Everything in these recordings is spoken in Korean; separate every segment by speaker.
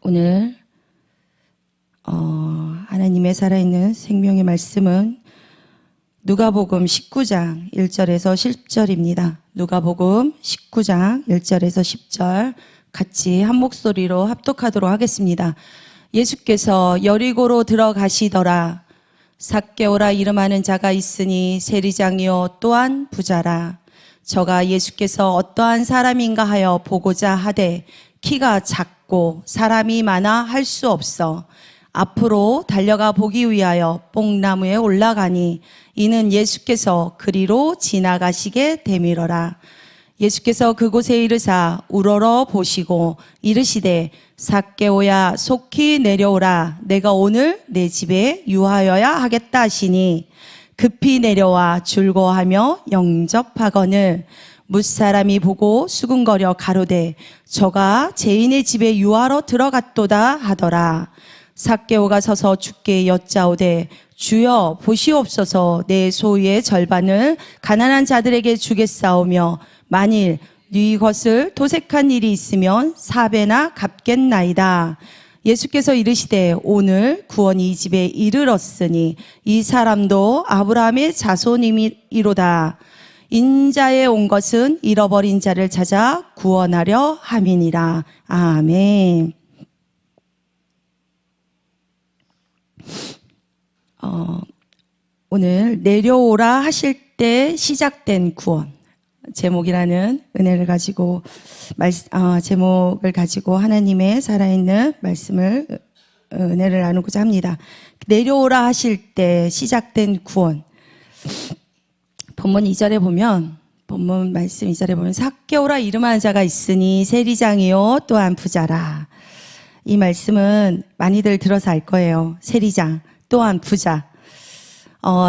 Speaker 1: 오늘 하나님의 살아있는 생명의 말씀은 누가복음 19장 1절에서 10절입니다. 누가복음 19장 1절에서 10절 같이 한 목소리로 합독하도록 하겠습니다. 예수께서 여리고로 들어가시더라. 삭개오라 이름하는 자가 있으니 세리장이요 또한 부자라. 저가 예수께서 어떠한 사람인가 하여 보고자 하되 키가 작고 사람이 많아 할 수 없어 앞으로 달려가 보기 위하여 뽕나무에 올라가니 이는 예수께서 그리로 지나가시게 되밀어라. 예수께서 그곳에 이르사 우러러 보시고 이르시되 삭개오야 속히 내려오라. 내가 오늘 내 집에 유하여야 하겠다 하시니 급히 내려와 줄거하며 영접하거늘 뭇사람이 보고 수군거려 가로되 저가 죄인의 집에 유하러 들어갔도다 하더라. 삭개오가 서서 주께 여짜오되 주여 보시옵소서 내 소유의 절반을 가난한 자들에게 주겠사오며 만일 네 것을 도색한 일이 있으면 4배나 갚겠나이다. 예수께서 이르시되 오늘 구원이 이 집에 이르렀으니 이 사람도 아브라함의 자손이로다. 인자에 온 것은 잃어버린 자를 찾아 구원하려 함이니라. 아멘. 오늘 내려오라 하실 때 시작된 구원 제목이라는 은혜를 가지고 제목을 가지고 하나님의 살아있는 말씀을 은혜를 나누고자 합니다. 내려오라 하실 때 시작된 구원. 본문 2절에 보면 본문 말씀 2절에 보면 삭개오라 이름하는 자가 있으니 세리장이요 또한 부자라. 이 말씀은 많이들 들어서 알 거예요. 세리장 또한 부자.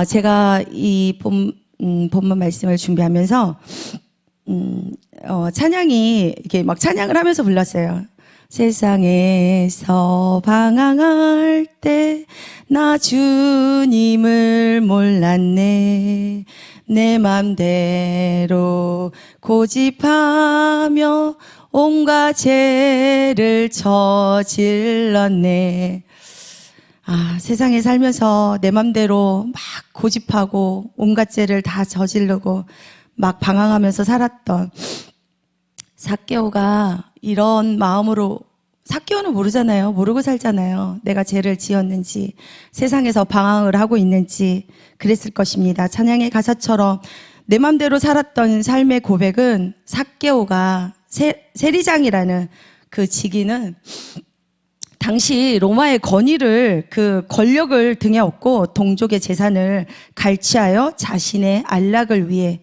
Speaker 1: 제가 이 본문 말씀을 준비하면서 찬양이 이렇게 막 찬양을 하면서 불렀어요. 세상에서 방황할 때 나 주님을 몰랐네. 내 맘대로 고집하며 온갖 죄를 저질렀네. 세상에 살면서 내 맘대로 막 고집하고 온갖 죄를 다 저지르고 막 방황하면서 살았던 삭개오가 이런 마음으로, 삭개오는 모르잖아요. 모르고 살잖아요. 내가 죄를 지었는지, 세상에서 방황을 하고 있는지 그랬을 것입니다. 찬양의 가사처럼 내 맘대로 살았던 삶의 고백은 삭개오가 세리장이라는 그 직위는 당시 로마의 권위를, 그 권력을 등에 업고 동족의 재산을 갈취하여 자신의 안락을 위해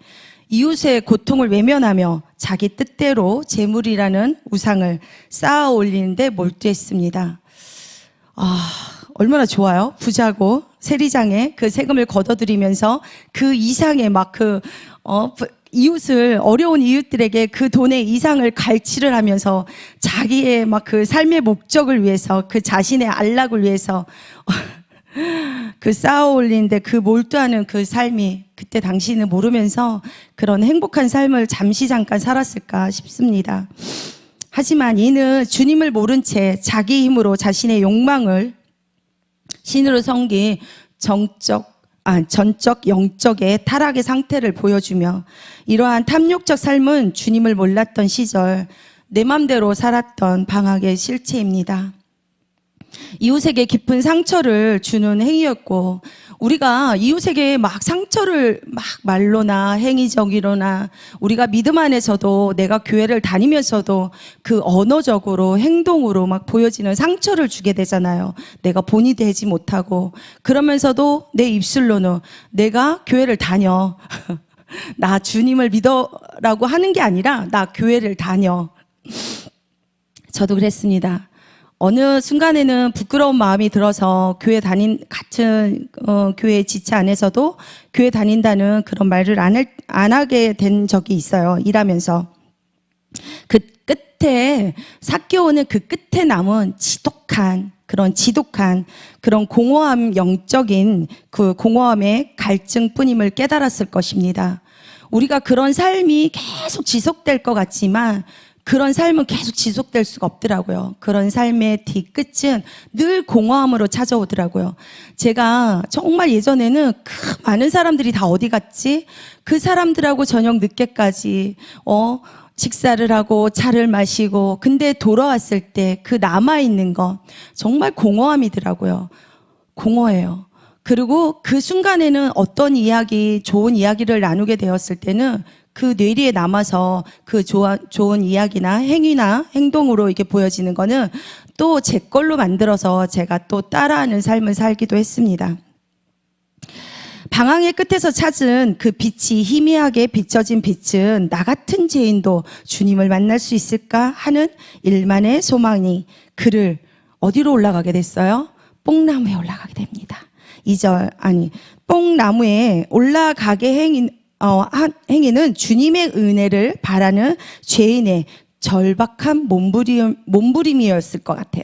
Speaker 1: 이웃의 고통을 외면하며 자기 뜻대로 재물이라는 우상을 쌓아 올리는데 몰두했습니다. 얼마나 좋아요. 부자고 세리장에 그 세금을 걷어들이면서 그 이상의 이웃을, 어려운 이웃들에게 그 돈의 이상을 갈취를 하면서 자기의 그 삶의 목적을 위해서, 그 자신의 안락을 위해서 그 쌓아 올리는데 그 몰두하는 그 삶이, 그때 당시는 모르면서 그런 행복한 삶을 잠깐 살았을까 싶습니다. 하지만 이는 주님을 모른 채 자기 힘으로 자신의 욕망을 신으로 섬긴 전적 영적의 타락의 상태를 보여주며, 이러한 탐욕적 삶은 주님을 몰랐던 시절 내 맘대로 살았던 방황의 실체입니다. 이웃에게 깊은 상처를 주는 행위였고, 우리가 이웃에게 상처를 말로나 행위적으로나, 우리가 믿음 안에서도, 내가 교회를 다니면서도 그 언어적으로, 행동으로 보여지는 상처를 주게 되잖아요. 내가 본이 되지 못하고, 그러면서도 내 입술로는 내가 교회를 다녀. 나 주님을 믿어라고 하는 게 아니라 나 교회를 다녀. 저도 그랬습니다. 어느 순간에는 부끄러운 마음이 들어서 같은 교회 지체 안에서도 교회 다닌다는 그런 말을 안 하게 된 적이 있어요. 일하면서. 그 끝에, 삭개오는 그 끝에 남은 지독한 그런 공허함, 영적인 그 공허함의 갈증뿐임을 깨달았을 것입니다. 우리가 그런 삶이 계속 지속될 것 같지만 그런 삶은 계속 지속될 수가 없더라고요. 그런 삶의 뒤끝은 늘 공허함으로 찾아오더라고요. 제가 정말 예전에는 그 많은 사람들이 다 어디 갔지? 그 사람들하고 저녁 늦게까지 식사를 하고 차를 마시고, 근데 돌아왔을 때 그 남아있는 거 정말 공허함이더라고요. 공허해요. 그리고 그 순간에는 어떤 이야기, 좋은 이야기를 나누게 되었을 때는 그 뇌리에 남아서 그 좋은 이야기나 행위나 행동으로 이렇게 보여지는 거는 또 제 걸로 만들어서 제가 또 따라하는 삶을 살기도 했습니다. 방황의 끝에서 찾은 그 빛이, 희미하게 비춰진 빛은 나 같은 죄인도 주님을 만날 수 있을까 하는 일만의 소망이 그를 어디로 올라가게 됐어요? 뽕나무에 올라가게 됩니다. 뽕나무에 올라가게 행위는 주님의 은혜를 바라는 죄인의 절박한 몸부림이었을 것 같아요.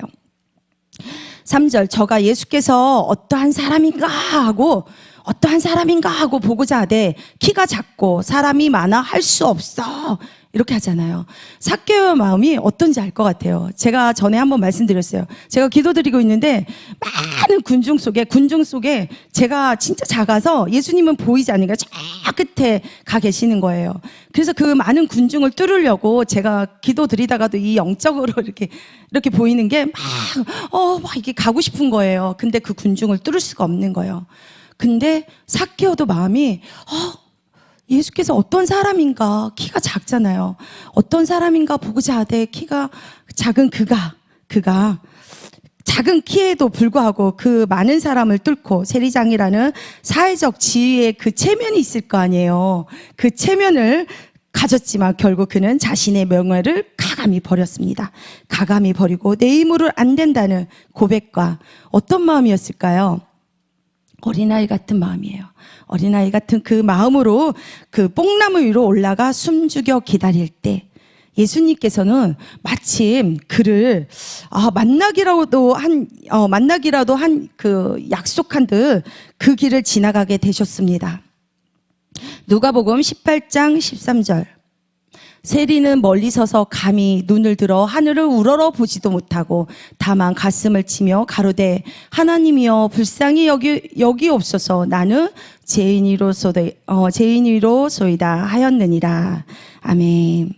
Speaker 1: 3절, 저가 예수께서 어떠한 사람인가 하고 보고자 하되 키가 작고 사람이 많아 할 수 없어, 이렇게 하잖아요. 삭개오의 마음이 어떤지 알 것 같아요. 제가 전에 한번 말씀드렸어요. 제가 기도드리고 있는데 많은 군중 속에 제가 진짜 작아서 예수님은 보이지 않으니까 저 끝에 가 계시는 거예요. 그래서 그 많은 군중을 뚫으려고 제가 기도드리다가도 이 영적으로 이렇게 보이는 게 막 이렇게 가고 싶은 거예요. 근데 그 군중을 뚫을 수가 없는 거예요. 근데 삭개오도 마음이 예수께서 어떤 사람인가, 키가 작잖아요. 어떤 사람인가 보고자 하되 키가 작은 그가 작은 키에도 불구하고 그 많은 사람을 뚫고 세리장이라는 사회적 지위의 그 체면이 있을 거 아니에요. 그 체면을 가졌지만 결국 그는 자신의 명예를 가감히 버렸습니다. 가감히 버리고 내 힘으로 안 된다는 고백과 어떤 마음이었을까요? 어린아이 같은 마음이에요. 어린아이 같은 그 마음으로 그 뽕나무 위로 올라가 숨죽여 기다릴 때 예수님께서는 마침 그를 만나기라도 한 그 약속한 듯 그 길을 지나가게 되셨습니다. 누가복음 18장 13절. 세리는 멀리 서서 감히 눈을 들어 하늘을 우러러 보지도 못하고 다만 가슴을 치며 가로되 하나님이여 불쌍히 여기옵소서, 나는 죄인이로소이다 하였느니라. 아멘.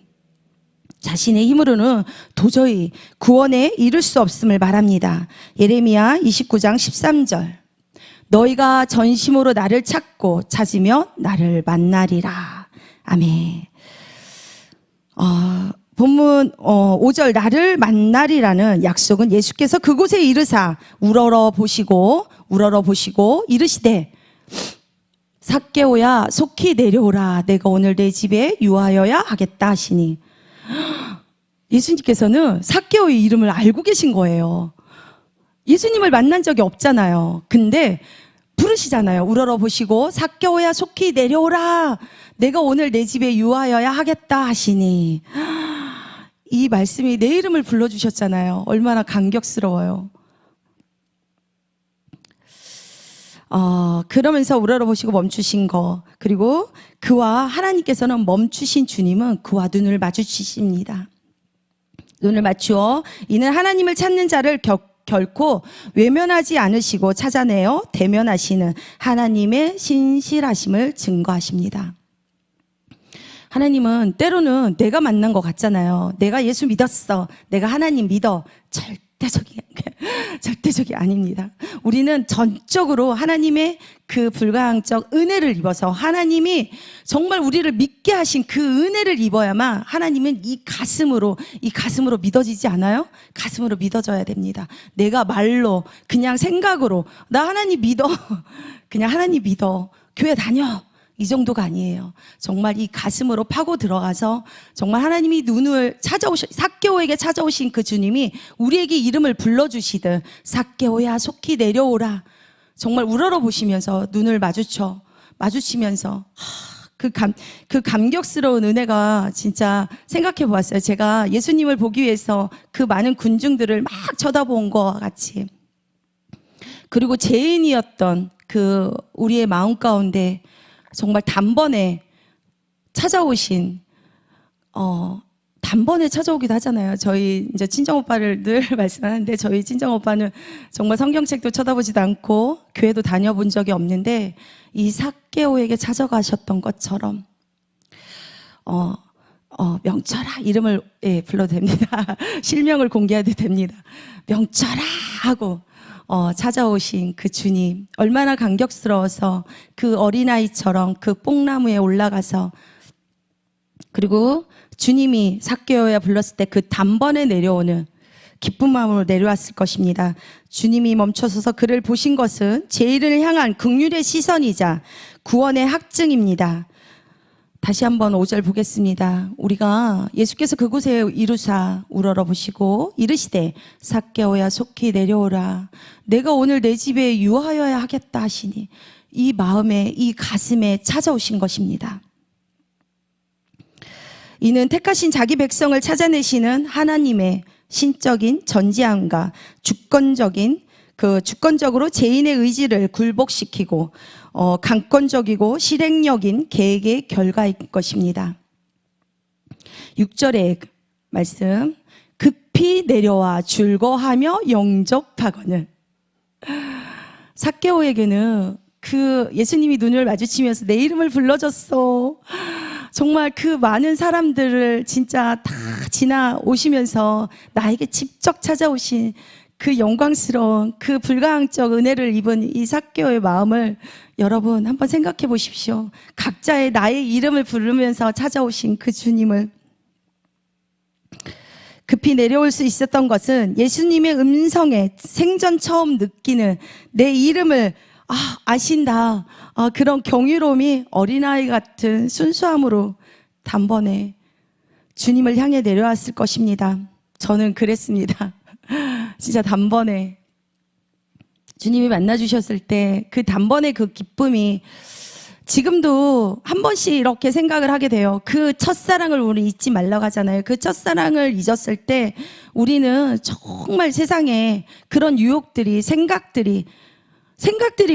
Speaker 1: 자신의 힘으로는 도저히 구원에 이를 수 없음을 말합니다. 예레미야 29장 13절. 너희가 전심으로 나를 찾으면 나를 만나리라. 아멘. 본문 5절, 나를 만나리라는 약속은 예수께서 그곳에 이르사 우러러 보시고 이르시되 삭개오야 속히 내려오라, 내가 오늘 내 집에 유하여야 하겠다 하시니, 예수님께서는 삭개오의 이름을 알고 계신 거예요. 예수님을 만난 적이 없잖아요. 근데 부르시잖아요. 우러러 보시고 삭개오야 속히 내려오라, 내가 오늘 내 집에 유하여야 하겠다 하시니, 이 말씀이 내 이름을 불러주셨잖아요. 얼마나 감격스러워요. 그러면서 우러러 보시고 멈추신 거, 그리고 그와 하나님께서는 멈추신 주님은 그와 눈을 마주치십니다. 눈을 맞추어 이는 하나님을 찾는 자를 결코 외면하지 않으시고 찾아내어 대면하시는 하나님의 신실하심을 증거하십니다. 하나님은 때로는 내가 만난 것 같잖아요. 내가 예수 믿었어, 내가 하나님 믿어. 절대적이 아닙니다. 우리는 전적으로 하나님의 그 불가항적 은혜를 입어서, 하나님이 정말 우리를 믿게 하신 그 은혜를 입어야만 하나님은 이 가슴으로 믿어지지 않아요? 가슴으로 믿어져야 됩니다. 내가 말로, 그냥 생각으로 나 하나님 믿어, 그냥 하나님 믿어, 교회 다녀, 이 정도가 아니에요. 정말 이 가슴으로 파고 들어가서 정말 하나님이 삭개오에게 찾아오신 그 주님이 우리에게 이름을 불러주시듯 삭개오야 속히 내려오라, 정말 우러러 보시면서 눈을 마주치면서 그 감격스러운 은혜가 진짜 생각해 보았어요. 제가 예수님을 보기 위해서 그 많은 군중들을 막 쳐다본 것과 같이, 그리고 죄인이었던 그 우리의 마음 가운데 정말 단번에 찾아오신 단번에 찾아오기도 하잖아요. 저희 이제 친정 오빠를 늘 말씀하는데, 저희 친정 오빠는 정말 성경책도 쳐다보지도 않고 교회도 다녀본 적이 없는데, 이 삭개오에게 찾아가셨던 것처럼 명철아 이름을 불러도 됩니다. 실명을 공개해도 됩니다. 명철아 하고 찾아오신 그 주님, 얼마나 감격스러워서 그 어린아이처럼 그 뽕나무에 올라가서, 그리고 주님이 삭개오야 불렀을 때 그 단번에 내려오는 기쁜 마음으로 내려왔을 것입니다. 주님이 멈춰서서 그를 보신 것은 죄인을 향한 긍휼의 시선이자 구원의 학증입니다. 다시 한번 5절 보겠습니다. 우리가 예수께서 그곳에 이루사 우러러보시고 이르시되 삭개오야 속히 내려오라. 내가 오늘 내 집에 유하여야 하겠다 하시니, 이 마음에, 이 가슴에 찾아오신 것입니다. 이는 택하신 자기 백성을 찾아내시는 하나님의 신적인 전지함과 주권적으로 죄인의 의지를 굴복시키고 강권적이고 실행력인 계획의 결과일 것입니다. 6절의 말씀, 급히 내려와 즐거하며 영접하거늘. 삭개오에게는 그 예수님이 눈을 마주치면서 내 이름을 불러줬어. 정말 그 많은 사람들을 진짜 다 지나오시면서 나에게 직접 찾아오신 그 영광스러운 그 불가항적 은혜를 입은 이 삭개오의 마음을 여러분 한번 생각해 보십시오. 각자의 나의 이름을 부르면서 찾아오신 그 주님을. 급히 내려올 수 있었던 것은 예수님의 음성에 생전 처음 느끼는 내 이름을 아신다. 그런 경이로움이 어린아이 같은 순수함으로 단번에 주님을 향해 내려왔을 것입니다. 저는 그랬습니다. 진짜 단번에 주님이 만나주셨을 때 그 단번에 그 기쁨이 지금도 한 번씩 이렇게 생각을 하게 돼요. 그 첫사랑을 우리 잊지 말라고 하잖아요. 그 첫사랑을 잊었을 때 우리는 정말 세상에 그런 유혹들이, 생각들이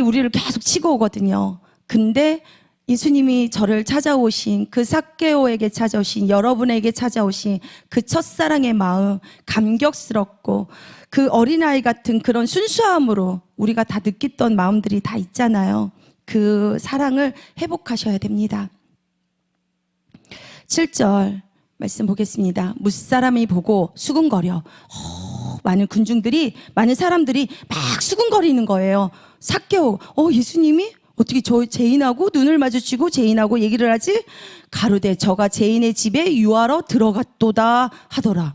Speaker 1: 우리를 계속 치고 오거든요. 근데 예수님이 저를 찾아오신 그 삭개오에게 찾아오신, 여러분에게 찾아오신 그 첫사랑의 마음, 감격스럽고 그 어린아이 같은 그런 순수함으로 우리가 다 느꼈던 마음들이 다 있잖아요. 그 사랑을 회복하셔야 됩니다. 7절 말씀 보겠습니다. 무사람이 보고 수군거려. 많은 사람들이 막 수군거리는 거예요. 삭개오, 예수님이 어떻게 저 죄인하고 눈을 마주치고 죄인하고 얘기를 하지? 가로되 저가 죄인의 집에 유하러 들어갔도다 하더라.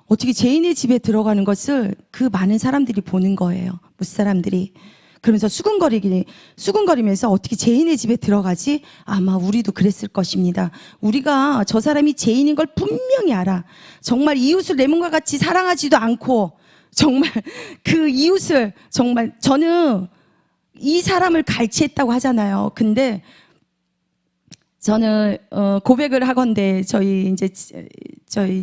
Speaker 1: 어떻게 죄인의 집에 들어가는 것을 그 많은 사람들이 보는 거예요. 무사람들이. 그러면서 수군거리면서 어떻게 죄인의 집에 들어가지? 아마 우리도 그랬을 것입니다. 우리가 저 사람이 죄인인 걸 분명히 알아. 정말 이웃을 내 몸과 같이 사랑하지도 않고, 정말 그 이웃을, 정말 저는 이 사람을 갈취했다고 하잖아요. 근데 저는 고백을 하건대 저희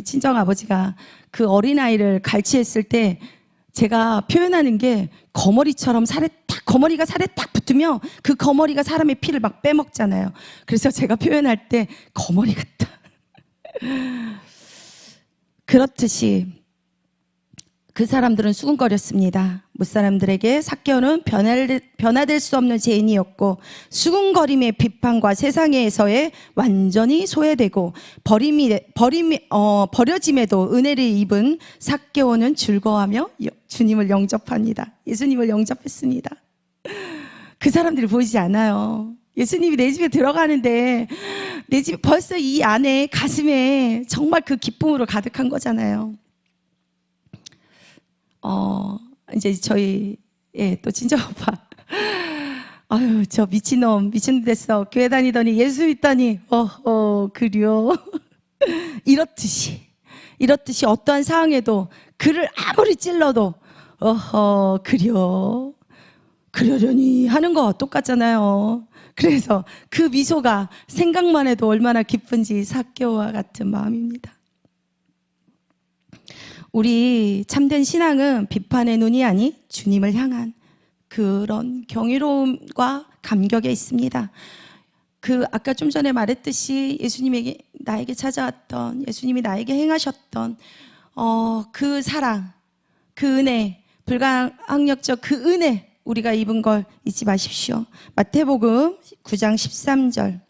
Speaker 1: 친정 아버지가 그 어린아이를 갈취했을 때 제가 표현하는 게 거머리가 살에 딱 붙으면 그 거머리가 사람의 피를 막 빼먹잖아요. 그래서 제가 표현할 때 거머리 같다. 그렇듯이 그 사람들은 수군거렸습니다. 무사람들에게 삭개오는 변화될 수 없는 죄인이었고, 수군거림의 비판과 세상에서의 완전히 소외되고 버려짐에도 은혜를 입은 삭개오는 즐거워하며 주님을 영접합니다. 예수님을 영접했습니다. 그 사람들이 보이지 않아요. 예수님이 내 집에 들어가는데 내 집에 벌써 이 안에 가슴에 정말 그 기쁨으로 가득한 거잖아요. 이제 저희 또 친정 오빠, 아유 저 미친놈 됐어. 교회 다니더니 예수 믿다니 그려. 이렇듯이 어떠한 상황에도 그를 아무리 찔러도 그려려니 하는 거 똑같잖아요. 그래서 그 미소가 생각만 해도 얼마나 기쁜지 삭개오와 같은 마음입니다. 우리 참된 신앙은 비판의 눈이 아닌 주님을 향한 그런 경이로움과 감격에 있습니다. 아까 좀 전에 말했듯이 예수님에게 나에게 찾아왔던, 예수님이 나에게 행하셨던 그 사랑, 그 은혜, 불가항력적 그 은혜 우리가 입은 걸 잊지 마십시오. 마태복음 9장 13절.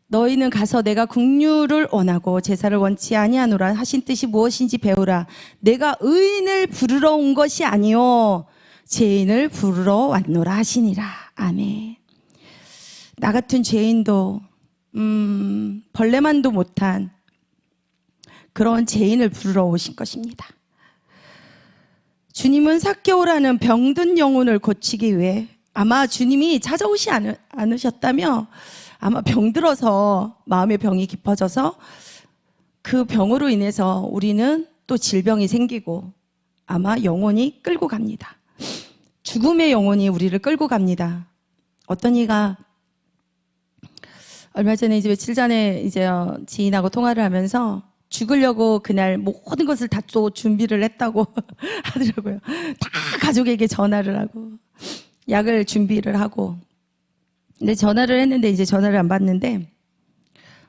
Speaker 1: 너희는 가서 내가 긍휼을 원하고 제사를 원치 아니하노라 하신 뜻이 무엇인지 배우라. 내가 의인을 부르러 온 것이 아니요 죄인을 부르러 왔노라 하시니라. 아멘. 나 같은 죄인도 벌레만도 못한 그런 죄인을 부르러 오신 것입니다. 주님은 삭개오라는 병든 영혼을 고치기 위해 아마 주님이 찾아오지 않으셨다면 아마 병들어서 마음의 병이 깊어져서 그 병으로 인해서 우리는 또 질병이 생기고 아마 영혼이 끌고 갑니다. 죽음의 영혼이 우리를 끌고 갑니다. 어떤 이가 얼마 전에 며칠 전에 지인하고 통화를 하면서 죽으려고 그날 모든 것을 다 또 준비를 했다고 하더라고요. 다 가족에게 전화를 하고 약을 준비를 하고. 근데 전화를 했는데 이제 전화를 안 받는데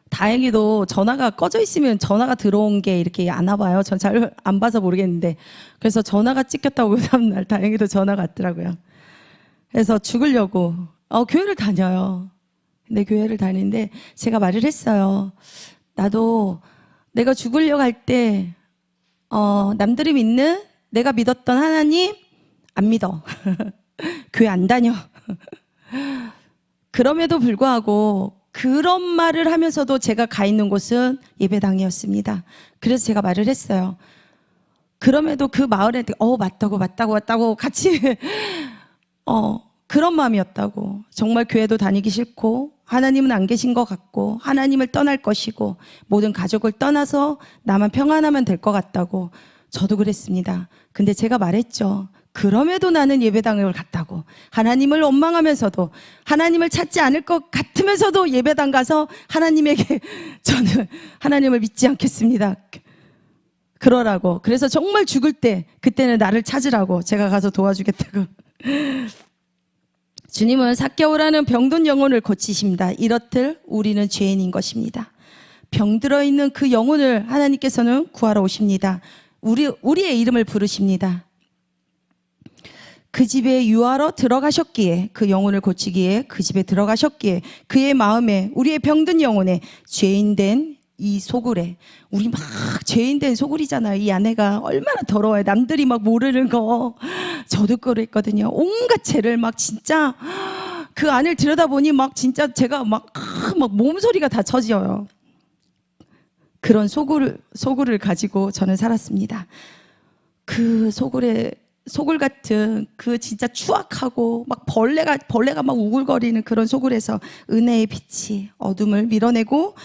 Speaker 1: 다행히도 전화가 꺼져 있으면 전화가 들어온 게 이렇게 안 와봐요. 전 잘 안 봐서 모르겠는데 그래서 전화가 찍혔다고 그 다음날 다행히도 전화가 왔더라고요. 그래서 죽으려고 교회를 다녀요. 근데 교회를 다니는데 제가 말을 했어요. 나도 내가 죽으려고 할 때 남들이 믿는 내가 믿었던 하나님 안 믿어. 교회 안 다녀. 그럼에도 불구하고 그런 말을 하면서도 제가 가 있는 곳은 예배당이었습니다. 그래서 제가 말을 했어요. 그럼에도 그 마을에 맞다고 같이 그런 마음이었다고. 정말 교회도 다니기 싫고 하나님은 안 계신 것 같고 하나님을 떠날 것이고 모든 가족을 떠나서 나만 평안하면 될 것 같다고. 저도 그랬습니다. 근데 제가 말했죠. 그럼에도 나는 예배당을 갔다고. 하나님을 원망하면서도 하나님을 찾지 않을 것 같으면서도 예배당 가서 하나님에게 저는 하나님을 믿지 않겠습니다. 그러라고. 그래서 정말 죽을 때 그때는 나를 찾으라고 제가 가서 도와주겠다고. 주님은 삭개오라는 병든 영혼을 고치십니다. 이렇듯 우리는 죄인인 것입니다. 병들어 있는 그 영혼을 하나님께서는 구하러 오십니다. 우리의 이름을 부르십니다. 그 집에 유하러 들어가셨기에, 그 영혼을 고치기에 그 집에 들어가셨기에 그의 마음에, 우리의 병든 영혼에 죄인된 이 소굴에, 우리 막 죄인된 소굴이잖아요. 이 안에가 얼마나 더러워요. 남들이 막 모르는 거. 저도 그랬거든요. 온갖 죄를 막 진짜 그 안을 들여다보니 막 진짜 제가 막 몸소리가 다 쳐져요. 그런 소굴을 가지고 저는 살았습니다. 그 소굴 같은 그 진짜 추악하고 막 벌레가 막 우글거리는 그런 소굴에서 은혜의 빛이 어둠을 밀어내고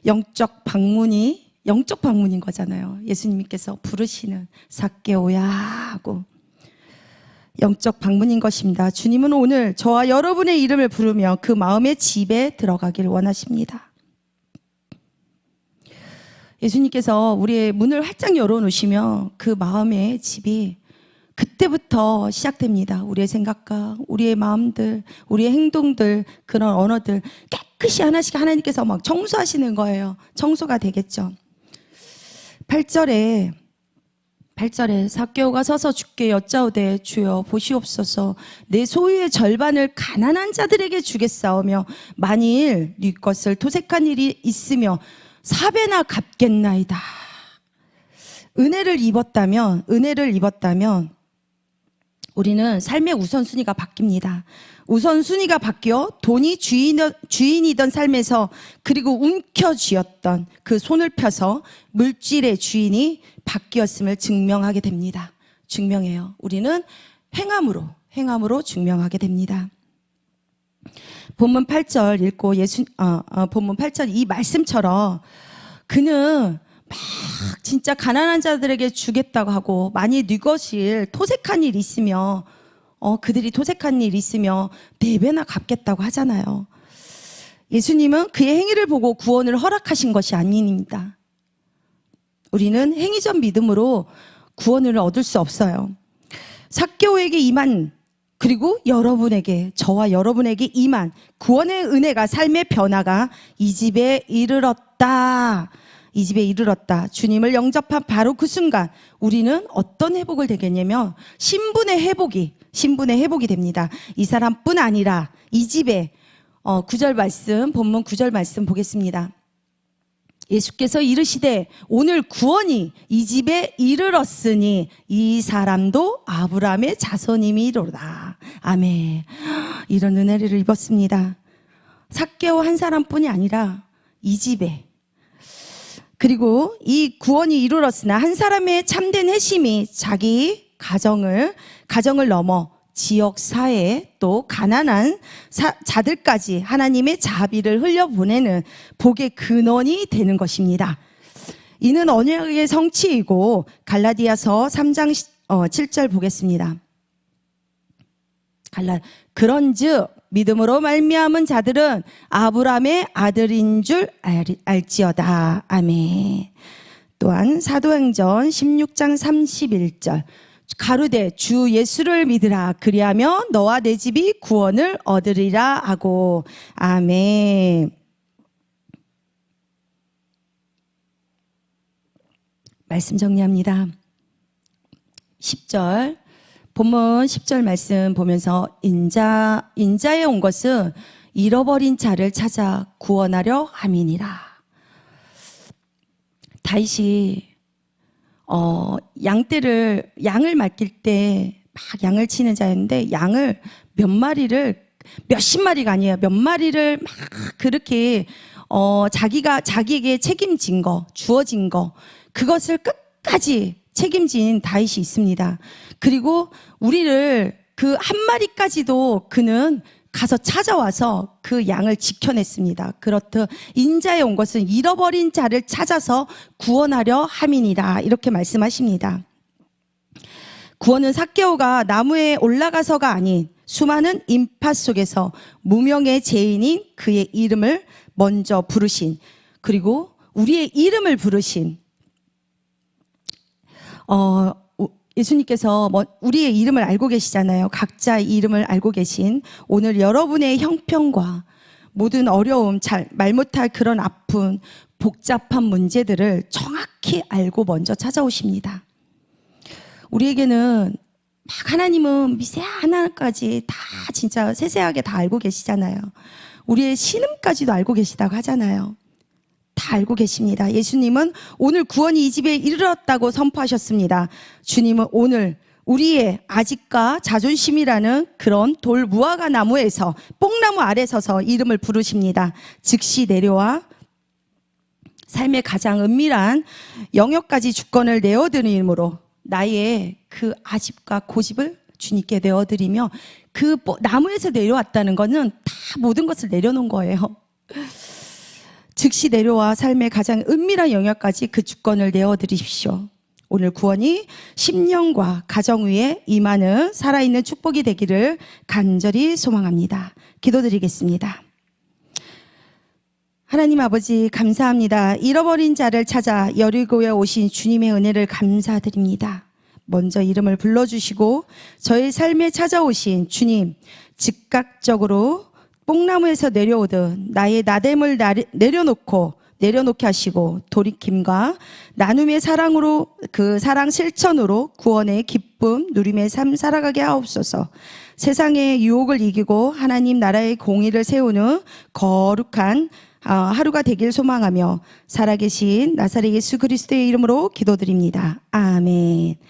Speaker 1: 영적 방문인 거잖아요. 예수님께서 부르시는 삭개오야 하고 영적 방문인 것입니다. 주님은 오늘 저와 여러분의 이름을 부르며 그 마음의 집에 들어가길 원하십니다. 예수님께서 우리의 문을 활짝 열어놓으시며 그 마음의 집이 그때부터 시작됩니다. 우리의 생각과 우리의 마음들, 우리의 행동들, 그런 언어들 깨끗이 하나씩 하나님께서 막 청소하시는 거예요. 청소가 되겠죠. 8절에 삭개오가 서서 주께 여짜오되 주여 보시옵소서 내 소유의 절반을 가난한 자들에게 주겠사오며 만일 네 것을 토색한 일이 있으며 4배나 갚겠나이다. 은혜를 입었다면 우리는 삶의 우선순위가 바뀝니다. 우선순위가 바뀌어 돈이 주인이던 삶에서 그리고 움켜쥐었던 그 손을 펴서 물질의 주인이 바뀌었음을 증명하게 됩니다. 증명해요. 우리는 행함으로 증명하게 됩니다. 본문 8절 읽고 본문 8절 이 말씀처럼 그는 막 진짜 가난한 자들에게 주겠다고 하고 만일 네 것을 토색한 일 있으며 그들이 토색한 일 있으며 4배나 갚겠다고 하잖아요. 예수님은 그의 행위를 보고 구원을 허락하신 것이 아닙니다. 우리는 행위적 믿음으로 구원을 얻을 수 없어요. 삭개오에게 임한 그리고 여러분에게, 저와 여러분에게 임한 구원의 은혜가, 삶의 변화가 이 집에 이르렀다. 이 집에 이르렀다. 주님을 영접한 바로 그 순간 우리는 어떤 회복을 되겠냐면 신분의 회복이 됩니다. 이 사람뿐 아니라 이 집에 9절 말씀, 본문 9절 말씀 보겠습니다. 예수께서 이르시되 오늘 구원이 이 집에 이르렀으니 이 사람도 아브라함의 자손임이로다. 아멘. 이런 은혜를 입었습니다. 삭개오 한 사람뿐이 아니라 이 집에, 그리고 이 구원이 이르렀으나 한 사람의 참된 회심이 자기 가정을 넘어 지역 사회 또 가난한 자들까지 하나님의 자비를 흘려보내는 복의 근원이 되는 것입니다. 이는 언약의 성취이고 갈라디아서 3장 7절 보겠습니다. 그런즉 믿음으로 말미암은 자들은 아브라함의 아들인 줄 알지어다. 아멘. 또한 사도행전 16장 31절 가로되 주 예수를 믿으라 그리하면 너와 내 집이 구원을 얻으리라 하고. 아멘. 말씀 정리합니다. 10절 본문 10절 말씀 보면서 인자에 온 것은 잃어버린 자를 찾아 구원하려 함이니라. 다윗이 양을 맡길 때 막 양을 치는 자였는데 양을 몇십 마리가 아니에요. 몇 마리를 막 그렇게 자기에게 책임진 거, 주어진 거, 그것을 끝까지 책임진 다윗이 있습니다. 그리고 우리를 그 한 마리까지도 그는 가서 찾아와서 그 양을 지켜냈습니다. 그렇듯 인자에 온 것은 잃어버린 자를 찾아서 구원하려 함이니라. 이렇게 말씀하십니다. 구원은 삭개오가 나무에 올라가서가 아닌 수많은 인파 속에서 무명의 죄인인 그의 이름을 먼저 부르신, 그리고 우리의 이름을 부르신 예수님께서 우리의 이름을 알고 계시잖아요. 각자의 이름을 알고 계신, 오늘 여러분의 형편과 모든 어려움, 말 못할 그런 아픈 복잡한 문제들을 정확히 알고 먼저 찾아오십니다. 우리에게는 막 하나님은 미세한 하나까지 다 진짜 세세하게 다 알고 계시잖아요. 우리의 신음까지도 알고 계시다고 하잖아요. 다 알고 계십니다. 예수님은 오늘 구원이 이 집에 이르렀다고 선포하셨습니다. 주님은 오늘 우리의 아집과 자존심이라는 그런 돌 무화과 나무에서, 뽕나무 아래 서서 이름을 부르십니다. 즉시 내려와 삶의 가장 은밀한 영역까지 주권을 내어드림으로 나의 그 아집과 고집을 주님께 내어드리며, 그 나무에서 내려왔다는 것은 다 모든 것을 내려놓은 거예요. 즉시 내려와 삶의 가장 은밀한 영역까지 그 주권을 내어드리십시오. 오늘 구원이 10년과 가정 위에 임하는 살아있는 축복이 되기를 간절히 소망합니다. 기도드리겠습니다. 하나님 아버지, 감사합니다. 잃어버린 자를 찾아 여리고에 오신 주님의 은혜를 감사드립니다. 먼저 이름을 불러주시고 저의 삶에 찾아오신 주님, 즉각적으로 뽕나무에서 내려오듯 나의 나됨을 내려놓게 하시고 돌이킴과 나눔의 사랑으로, 그 사랑 실천으로 구원의 기쁨 누림의 삶 살아가게 하옵소서. 세상의 유혹을 이기고 하나님 나라의 공의를 세우는 거룩한 하루가 되길 소망하며 살아계신 나사렛 예수 그리스도의 이름으로 기도드립니다. 아멘.